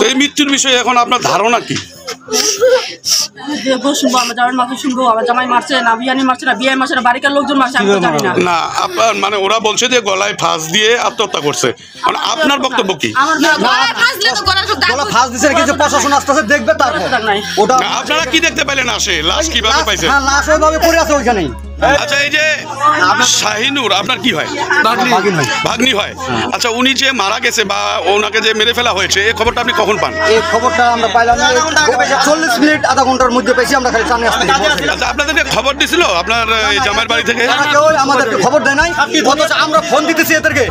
এই মৃত্যুর বিষয়ে এখন আপনার ধারণা কি? শুনবো আমার জামাই মাকে শুনবো, আমার জামাই মারছে না, বিয়ানি মারছে না, বিয়ে মারছে না, বাড়িকার লোকজন মারছে, আমি জানি না। না আপনার মানে ওরা বলছে যে গলায় ফাঁস দিয়ে আত্মহত্যা করছে, মানে আপনার বক্তব্য কি? প্রশাসন আসতেছে দেখবে, আপনারা কি দেখতে পেলেন? আসে লাশ কিভাবে পাইছেন? লাশ ওইভাবে পড়ে আছে ওইখানেই। আচ্ছা, এই যে শাহিনুর আপনার কি হয়? ভাগ্নি হয়। আচ্ছা, উনি যে মারা গেছে বা ওনাকে যে মেরে ফেলা হয়েছে, এই খবরটা আপনি কখন পান? এই খবরটা আমরা পাইলাম 40 মিনিট আধা ঘন্টার মধ্যে পেয়েছি আমরা, খালি সামনে আসতে। আচ্ছা, আপনাদেরকে খবর দিছিল আপনার জামাইয়ের বাড়ি থেকে? আমাদেরকে খবর দেয় নাই, অথচ আমরা ফোন দিতেছি এদেরকে,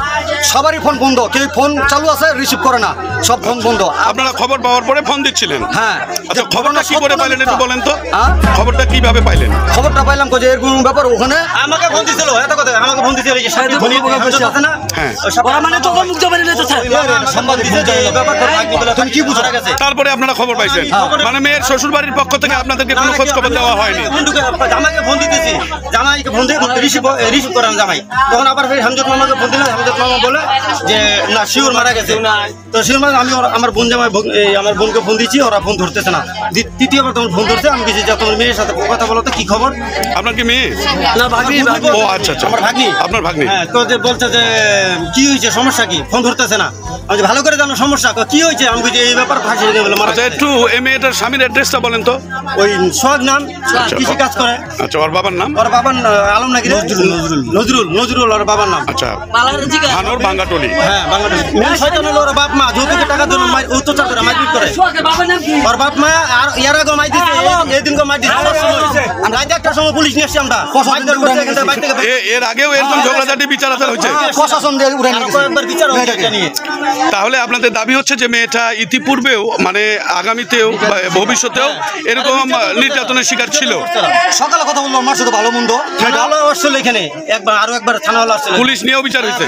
সবারই ফোন বন্ধ, কেউ ফোন চালু আছে রিসিভ করে না, সব ফোন বন্ধ। আপনারা খবর পাওয়ার পরে ফোন দিচ্ছিলেন? হ্যাঁ। আচ্ছা, খবরটা কি করে পাইলেন একটু বলেন তো? খবরটা কিভাবে পাইলেন? খবরটা পাইলাম যে এরকম ব্যাপার, ওখানে আমাকে ফোন দিছিল, এত কথা আমাকে ফোন দিছিল, এই যে সাথে ফোন আছে না, হ্যাঁ, ওরা মানে তো মুখ জবানি লইতে চায়, সংবাদ দিছে যে এই ব্যাপারটা ভাগ্নি বলে তুমি কি বুঝা গেছে। তারপরে আপনারা খবর পাইছেন, মানে মেয়ের শ্বশুর বাড়ির পক্ষ থেকে আপনাদেরকে কোনো খোঁজ খবর দেওয়া হয়নি? জামাইকে ফোন দিতেছি, জামাইকে ফোন দিয়ে রিসিভ করাম জামাই, তখন আবার ফের হামজত মামাকে ফোন দিলাম, হামজত মামা বলে যে না শিওর মারা গেছে। তো শিওর মারা আমি আমার বোন জামাই আমার বোনকে ফোন দিচ্ছি, ওরা ফোন ধরতেছে না। তৃতীয়বার তখন ফোন ধরছে, আমি কিছু তোমার মেয়ের সাথে কথা বলো তো, কি খবর? আপনার কি মেয়ে? না ভাগ্নি। ও আচ্ছা আচ্ছা, আমার ভাগ্নি। আপনার ভাগ্নি? হ্যাঁ। তো বলছে যে কি হয়েছে, সমস্যা কি? ফোন ধরতেছে না। আমি ভালো করে জানো সমস্যা কি হয়েছে, আমি বুঝি এই ব্যাপার ফাঁসি দিয়ে বলে মারা। আচ্ছা, একটু এই মেয়েটার স্বামীর অ্যাড্রেসটা বলেন তো। ওই সোহাগ নাম, কৃষি কাজ করে। আচ্ছা, ওর বাবার নাম? ওর বাবার আলম নাকি নজরুল ওর বাবার নাম। আচ্ছা, ভানোর বাঙ্গাটলি। হ্যাঁ, বাংলাদেশ মেন শয়তান হলো ওর বাপ মা, যৌতুকের টাকার জন্য অত্যাচার করে, মারপিট করে। ওর বাপ মা আর ইয়ার আগে মাই দিচ্ছে, এই দিনকে মাই দিচ্ছে। রাত 1টার সময় পুলিশ নিয়ে আসছি আমরা, এর আগেও এরকম ঝগড়াঝাটি বিচার আচার হয়েছে, প্রশাসন দিয়ে উড়ে একবার বিচার হয়েছে নিয়ে। তাহলে আপনাদের দাবি হচ্ছে যে মেয়েটা ইতিপূর্বেও মানে আগামীতেও ভবিষ্যতেও এরকম নির্যাতনের শিকার ছিল? সকালে কথা বললো আমার সাথে ভালো মন্দ আসলে এখানে একবার আরো একবার থানা হলো, পুলিশ নিয়েও বিচার হয়েছে।